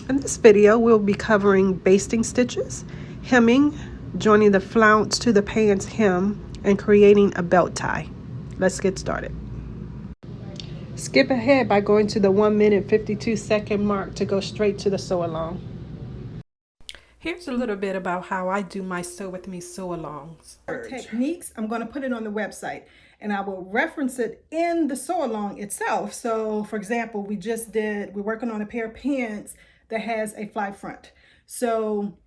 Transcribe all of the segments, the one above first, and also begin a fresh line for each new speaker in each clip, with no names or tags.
In this video, we'll be covering basting stitches, hemming, joining the flounce to the pants hem, and creating a belt tie. Let's get started. Skip ahead by going to the 1 minute 52 second mark to go straight to the sew along. Here's a little bit about how I do my Sew With Me sew-alongs.
Techniques, I'm going to put it on the website and I will reference it in the sew-along itself. So for example, we're working on a pair of pants that has a fly front. So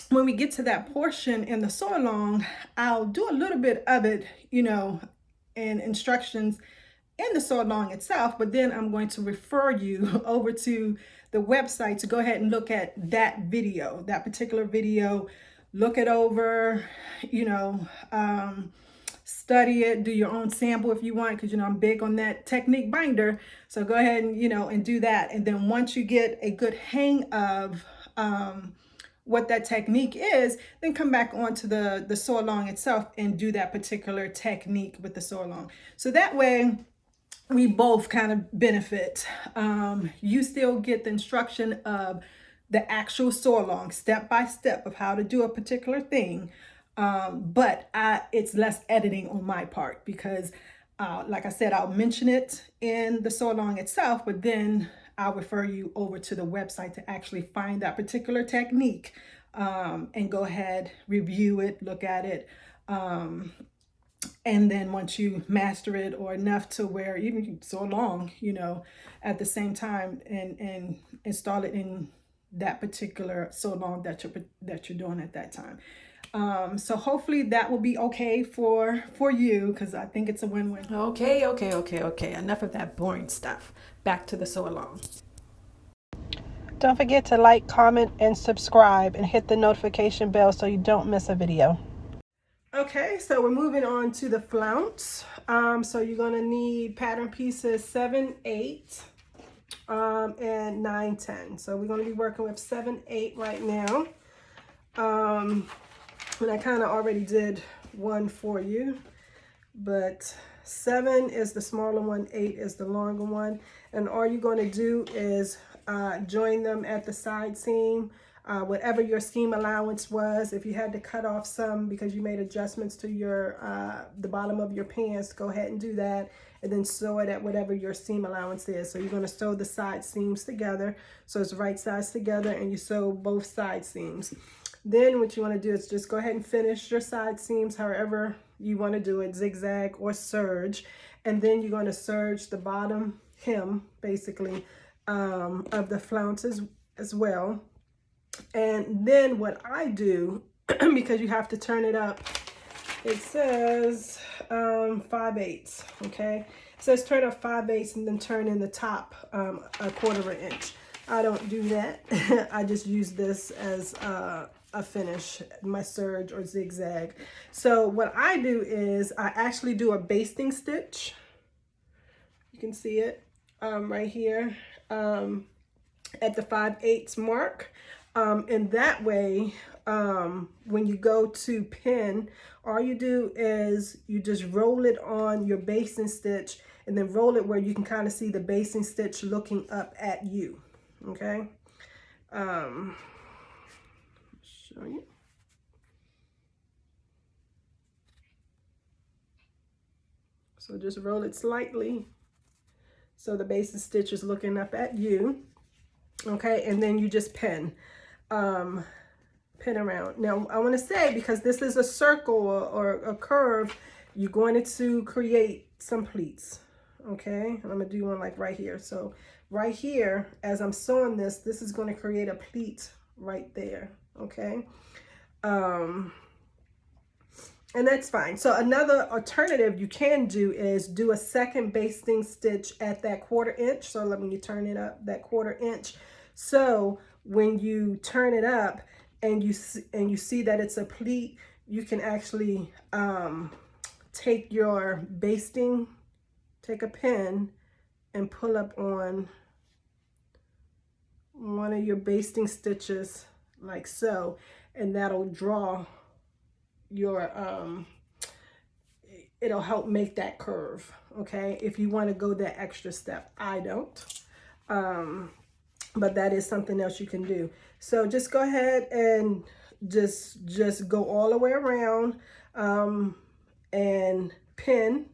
when we get to that portion in the sew-along, I'll do a little bit of it, in instructions in the sew-along itself, but then I'm going to refer you over to the website to go ahead and look at that video, that particular video, look it over, study it, do your own sample if you want, because I'm big on that technique binder. So go ahead and and do that. And then once you get a good hang of what that technique is, then come back onto the sew along itself and do that particular technique with the sew along. So that way we both kind of benefit. You still get the instruction of the actual sew along, step by step of how to do a particular thing. But it's less editing on my part because, like I said, I'll mention it in the sew along itself, but then I'll refer you over to the website to actually find that particular technique and go ahead, review it, look at it. And then once you master it or enough to where even you sew along, at the same time and install it in that particular sew along that you're doing at that time. So hopefully that will be okay for you, because I think it's a win-win.
Okay. Enough of that boring stuff. Back to the sew along. Don't forget to like, comment, and subscribe, and hit the notification bell so you don't miss a video.
Okay, so we're moving on to the flounce. So you're going to need pattern pieces 7, 8, and 9, 10. So we're going to be working with 7, 8 right now. And I kind of already did one for you, but 7 is the smaller one, 8 is the longer one. And all you're going to do is join them at the side seam. Whatever your seam allowance was, if you had to cut off some because you made adjustments to your the bottom of your pants, go ahead and do that, and then sew it at whatever your seam allowance is. So you're going to sew the side seams together so it's right sides together, and you sew both side seams. Then what you want to do is just go ahead and finish your side seams however you want to do it, zigzag or serge, and then you're going to serge the bottom hem basically of the flounces as well. And then what I do, because you have to turn it up, it says 5/8, okay? It says turn up 5/8 and then turn in the top a 1/4 inch. I don't do that. I just use this as a finish, my serge or zigzag. So what I do is I actually do a basting stitch. You can see it right here at the 5/8 mark. And that way, when you go to pin, all you do is you just roll it on your basting stitch and then roll it where you can kind of see the basting stitch looking up at you. Okay. Show you. So just roll it slightly so the basting stitch is looking up at you. Okay, and then you just pin around. Now I want to say, because this is a circle or a curve, you're going to create some pleats. Okay, I'm gonna do one like right here. So right here, as I'm sewing this is going to create a pleat right there. Okay, and that's fine. So another alternative you can do is do a second basting stitch at that 1/4 inch. So when you turn it up, that 1/4 inch. So when you turn it up and you see that it's a pleat, you can actually take your basting, take a pin and pull up on one of your basting stitches like so, and that'll draw your it'll help make that curve. Okay, if you want to go that extra step. I don't. but that is something else you can do. So just go ahead and just go all the way around, and pin,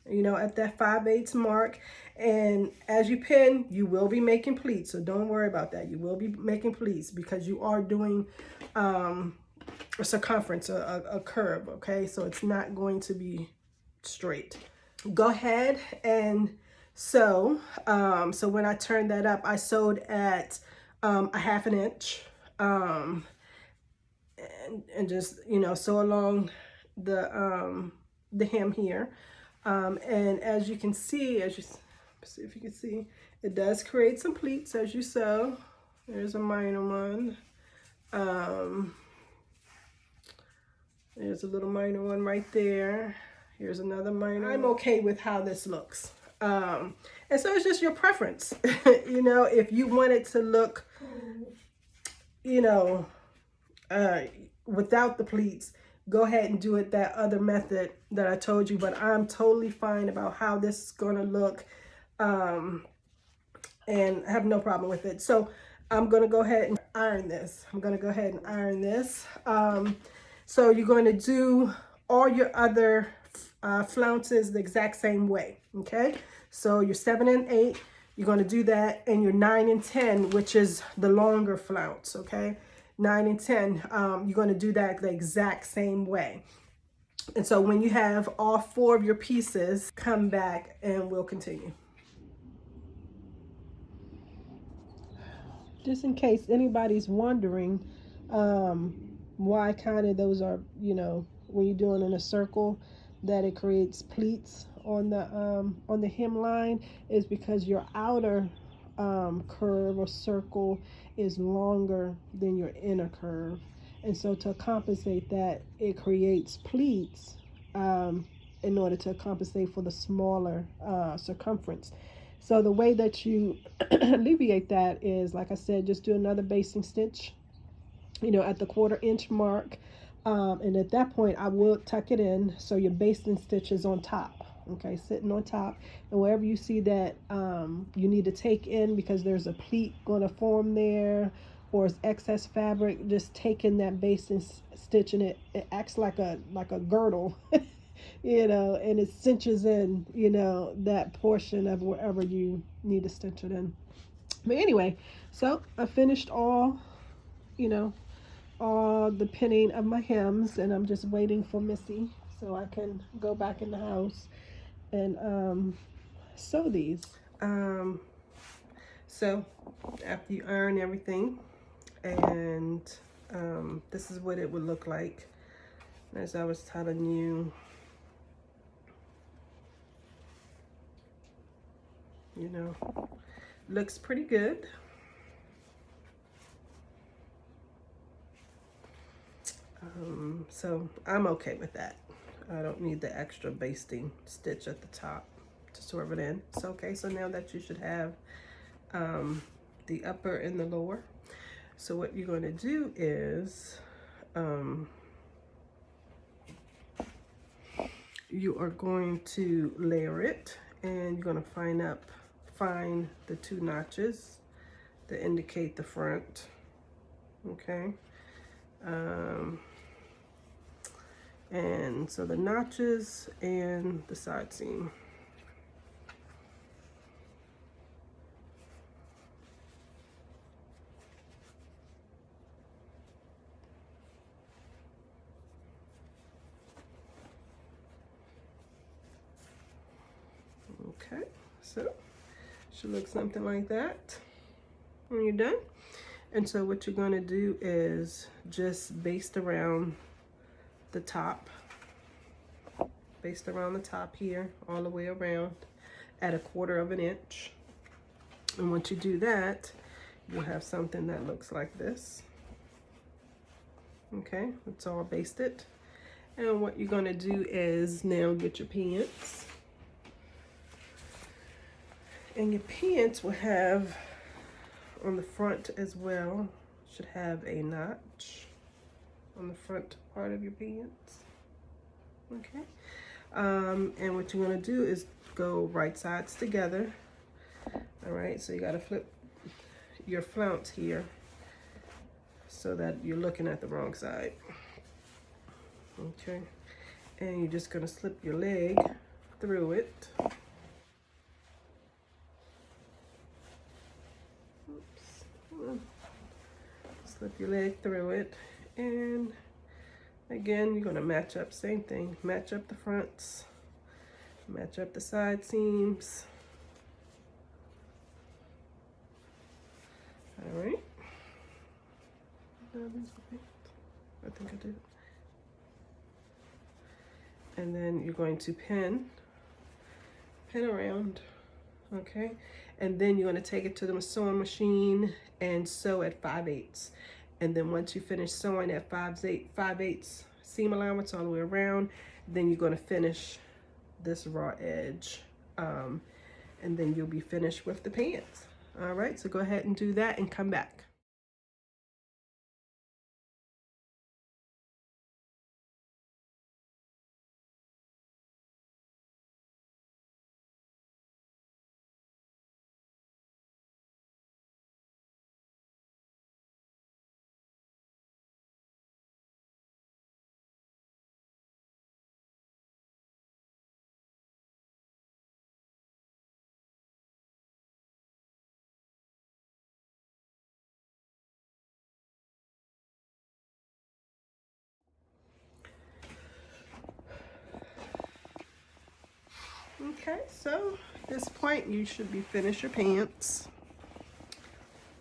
you know, at that 5/8 mark. And as you pin, you will be making pleats, so don't worry about that. You will be making pleats because you are doing a circumference, a curve, okay? So it's not going to be straight. Go ahead and sew. So when I turned that up, I sewed at a 1/2 inch, and just, you know, sew along the hem here. And as you can see, see if you can see, it does create some pleats as you sew. There's a minor one. There's a little minor one right there. Here's another minor. I'm okay with how this looks. And so it's just your preference. You know, if you want it to look, you know, without the pleats, go ahead and do it that other method that I told you. But I'm totally fine about how this is going to look, and I have no problem with it. So I'm going to go ahead and iron this. So you're going to do all your other flounces the exact same way, okay? So your 7 and 8, you're going to do that, and your 9 and 10, which is the longer flounce, okay? 9 and 10, you're going to do that the exact same way. And so when you have all 4 of your pieces, come back and we'll continue. Just in case anybody's wondering, why kind of those are, you know, when you're doing in a circle, that it creates pleats on the hemline, is because your outer curve or circle is longer than your inner curve, and so to compensate that, it creates pleats in order to compensate for the smaller circumference. So the way that you alleviate that is, like I said, just do another basting stitch, you know, at the 1/4 inch mark, and at that point I will tuck it in so your basting stitch is on top, okay, sitting on top. And wherever you see that you need to take in because there's a pleat going to form there, or it's excess fabric, just take in that basting stitch, and it acts like a girdle you know, and it cinches in, you know, that portion of wherever you need to stitch it in. But anyway, so I finished all, you know, all the pinning of my hems, and I'm just waiting for Missy so I can go back in the house and sew these. So after you iron everything, and this is what it would look like. As I was telling you, you know, looks pretty good. So I'm okay with that. I don't need the extra basting stitch at the top to swerve it in. It's okay. So now that you should have the upper and the lower. So what you're going to do is you are going to layer it, and you're going to find the 2 notches that indicate the front, okay? And so the notches and the side seam. Okay, so should look something like that when you're done. And so what you're going to do is just baste around the top, here all the way around at a 1/4 inch. And once you do that, you'll have something that looks like this. Okay, it's all basted. And what you're going to do is now get your pants. And your pants will have, on the front as well, should have a notch on the front part of your pants. Okay. And what you're going to do is go right sides together. All right, so you got to flip your flounce here so that you're looking at the wrong side. Okay, and you're just gonna slip your leg through it. Oops. Slip your leg through it, and again, you're gonna match up, same thing, match up the fronts, match up the side seams. All right. I think I did. And then you're going to pin around, okay? And then you're gonna take it to the sewing machine and sew at 5/8. And then once you finish sewing at 5/8 seam allowance all the way around, then you're gonna finish this raw edge. And then you'll be finished with the pants. All right, so go ahead and do that and come back. Okay, so at this point you should be finished your pants.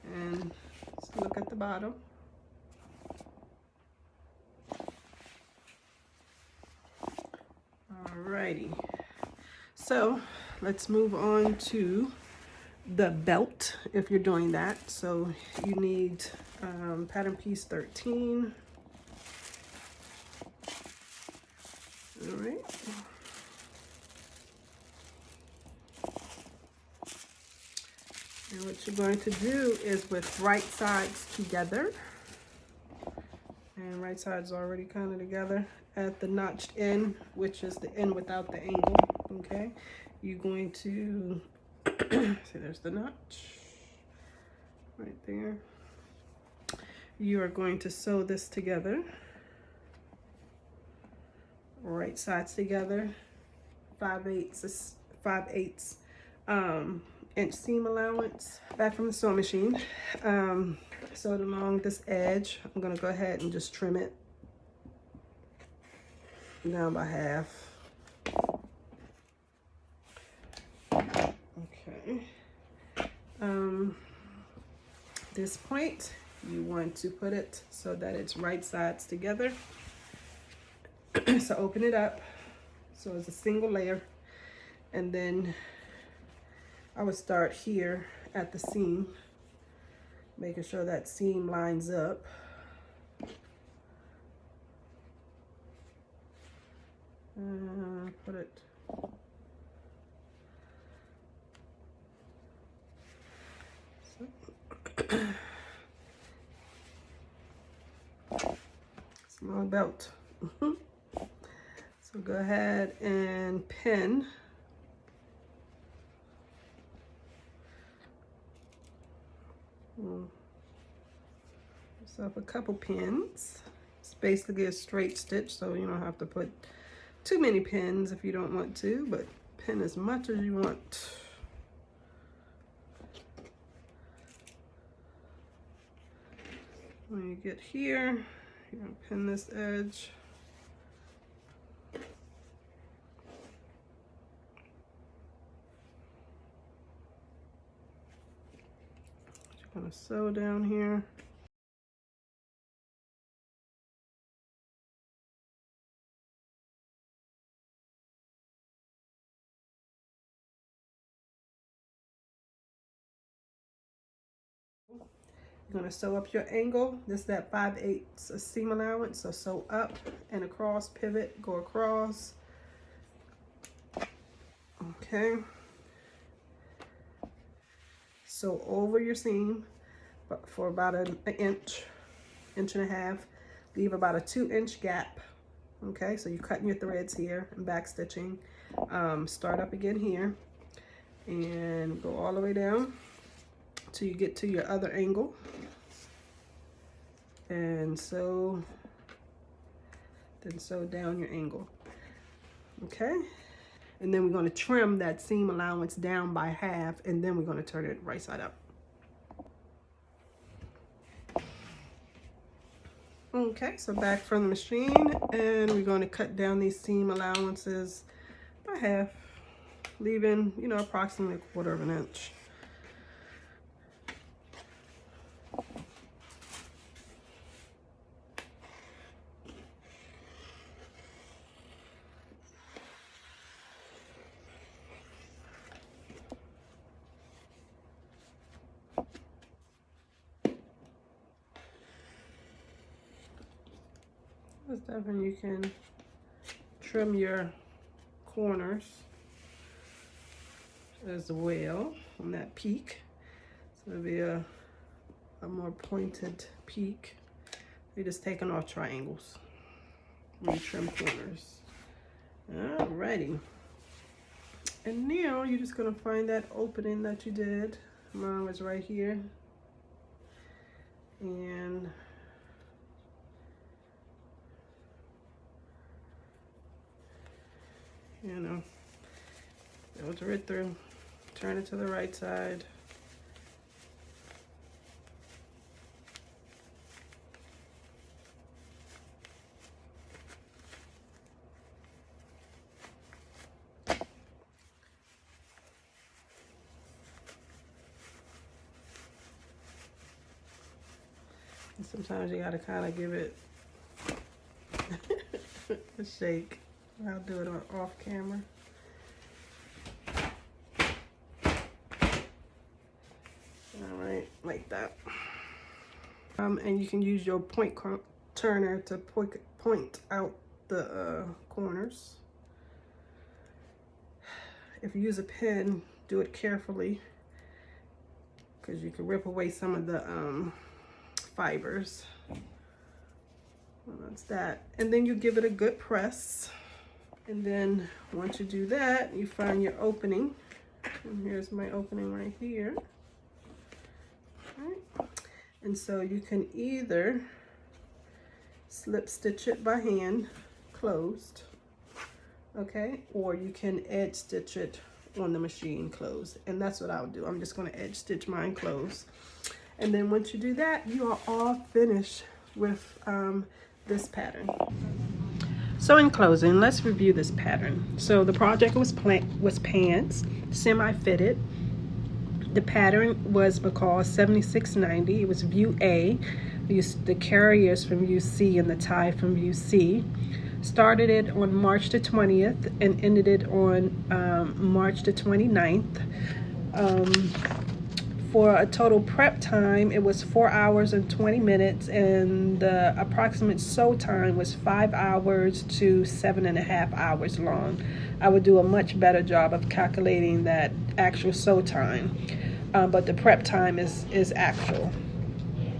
And let's look at the bottom. Alrighty, so let's move on to the belt if you're doing that. So you need pattern piece 13. All right. And what you're going to do is with right sides together, and right side's already kind of together at the notched end, which is the end without the angle, okay? You're going to, see there's the notch right there. You are going to sew this together, right sides together, 5/8 inch seam allowance back from the sewing machine. Sewed along this edge. I'm gonna go ahead and just trim it down by half. Okay. This point, you want to put it so that it's right sides together. So open it up so it's a single layer, and then I would start here at the seam, making sure that seam lines up. Put it small belt. So go ahead and pin. Yourself a couple pins. It's basically a straight stitch, so you don't have to put too many pins if you don't want to, but pin as much as you want. When you get here, you're gonna pin this edge. You're gonna sew down here. You're gonna sew up your angle. This is that 5/8 seam allowance. So sew up and across, pivot, go across. Okay. Sew over your seam for about an inch, inch and a half. Leave about a 2-inch gap. Okay, so you're cutting your threads here and back stitching. Start up again here and go all the way down till you get to your other angle. And sew, then sew down your angle. Okay? And then we're going to trim that seam allowance down by half, and then we're going to turn it right side up. Okay, so back from the machine, and we're going to cut down these seam allowances by half, leaving, you know, approximately 1/4 of an inch. Then you can trim your corners as well on that peak. So it'll be a more pointed peak. You're just taking off triangles when you trim corners. Alrighty. And now you're just gonna find that opening that you did. Mine was right here. And you know, filter it through, turn it to the right side. And sometimes you gotta kind of give it a shake. I'll do it off camera. All right, like that. And you can use your point turner to point out the corners. If you use a pen, do it carefully, because you can rip away some of the fibers. Well, that's that. And then you give it a good press. And then once you do that, you find your opening. And here's my opening right here. All right. And so you can either slip stitch it by hand closed, okay, or you can edge stitch it on the machine closed. And that's what I'll do. I'm just going to edge stitch mine closed. And then once you do that, you are all finished with this pattern. So in closing, let's review this pattern. So the project was pants, semi-fitted. The pattern was McCall's 7690. It was view A. We used the carriers from view C and the tie from view C. Started it on March the 20th and ended it on March the 29th. For a total prep time, it was 4 hours and 20 minutes, and the approximate sew time was 5 hours to 7.5 hours long. I would do a much better job of calculating that actual sew time, but the prep time is actual.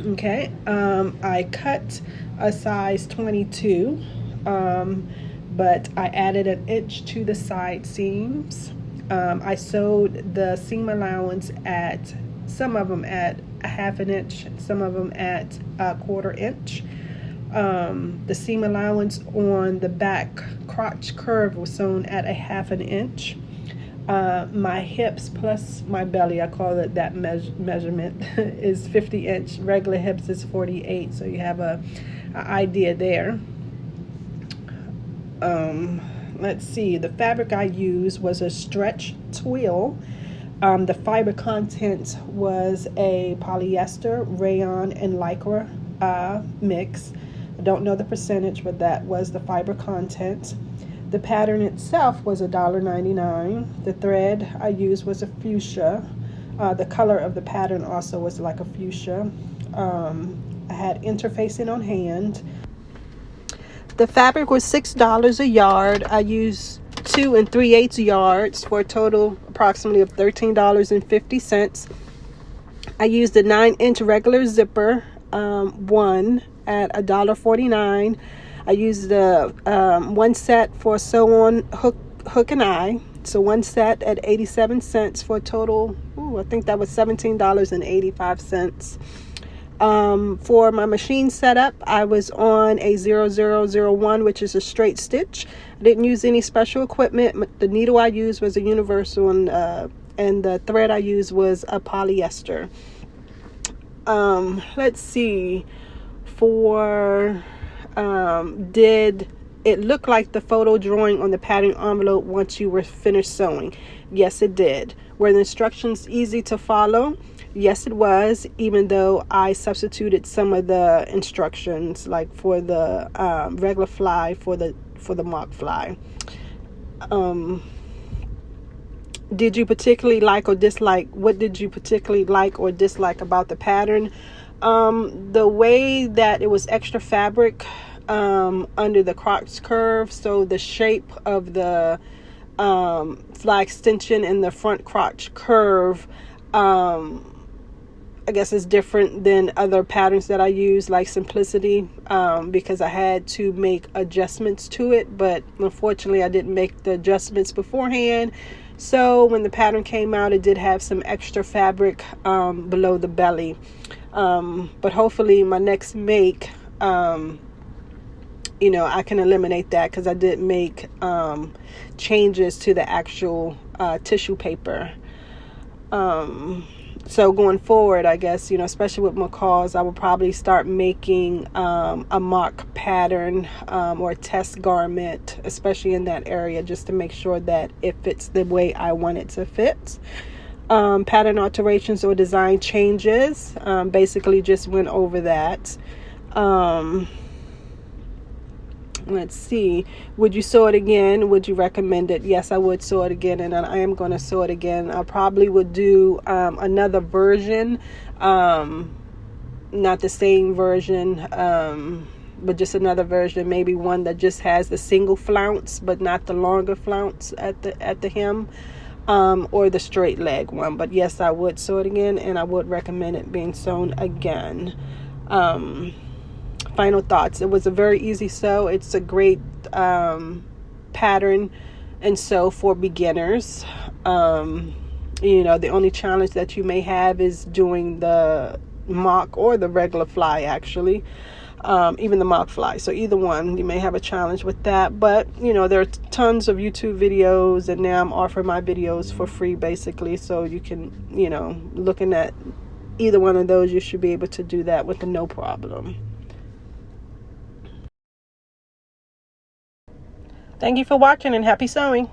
Okay, I cut a size 22, but I added an inch to the side seams. I sewed the seam allowance at some of them at 1/2 inch, some of them at 1/4 inch. The seam allowance on the back crotch curve was sewn at 1/2 inch. My hips plus my belly, I call it that measurement, is 50 inch. Regular hips is 48, so you have a idea there. Let's see, the fabric I used was a stretch twill. The fiber content was a polyester, rayon, and lycra mix. I don't know the percentage, but that was the fiber content. The pattern itself was $1.99. The thread I used was a fuchsia. The color of the pattern also was like a fuchsia. I had interfacing on hand. The fabric was $6 a yard. I used 2 3/8 yards for a total approximately of $13.50. I used a 9-inch regular zipper, one at $1.49. I used the one set for sew on hook and eye, so one set at 87 cents for a total
I think that was $17.85. For my machine setup, I was on a 0001, which is a straight stitch. I didn't use any special equipment. The needle I used was a universal, and the thread I used was a polyester. Let's see. Did it look like the photo drawing on the pattern envelope once you were finished sewing? Yes, it did. Were the instructions easy to follow? Yes, it was, even though I substituted some of the instructions, like for the regular fly for the mock fly. Did you particularly like or dislike? What did you particularly like or dislike about the pattern? The way that it was extra fabric under the crotch curve, so the shape of the fly extension in the front crotch curve, I guess is different than other patterns that I use, like Simplicity, because I had to make adjustments to it, but unfortunately I didn't make the adjustments beforehand. So when the pattern came out, it did have some extra fabric below the belly. But hopefully my next make, I can eliminate that, because I did make changes to the actual tissue paper. So going forward, I guess, especially with McCall's, I will probably start making a mock pattern or a test garment, especially in that area, just to make sure that it fits the way I want it to fit. Pattern alterations or design changes, basically just went over that. Let's see. Would you sew it again? Would you recommend it? Yes, I would sew it again, and I am going to sew it again. I probably would do another version, not the same version, but just another version, maybe one that just has the single flounce, but not the longer flounce at the hem, or the straight leg one. But yes, I would sew it again, and I would recommend it being sewn again. Final thoughts. It was a very easy sew. It's a great pattern and sew for beginners. The only challenge that you may have is doing the mock or the regular fly, actually. Even the mock fly. So either one, you may have a challenge with that. But, there are tons of YouTube videos, and now I'm offering my videos for free, basically. So you can, looking at either one of those, you should be able to do that with no problem. Thank you for watching, and happy sewing.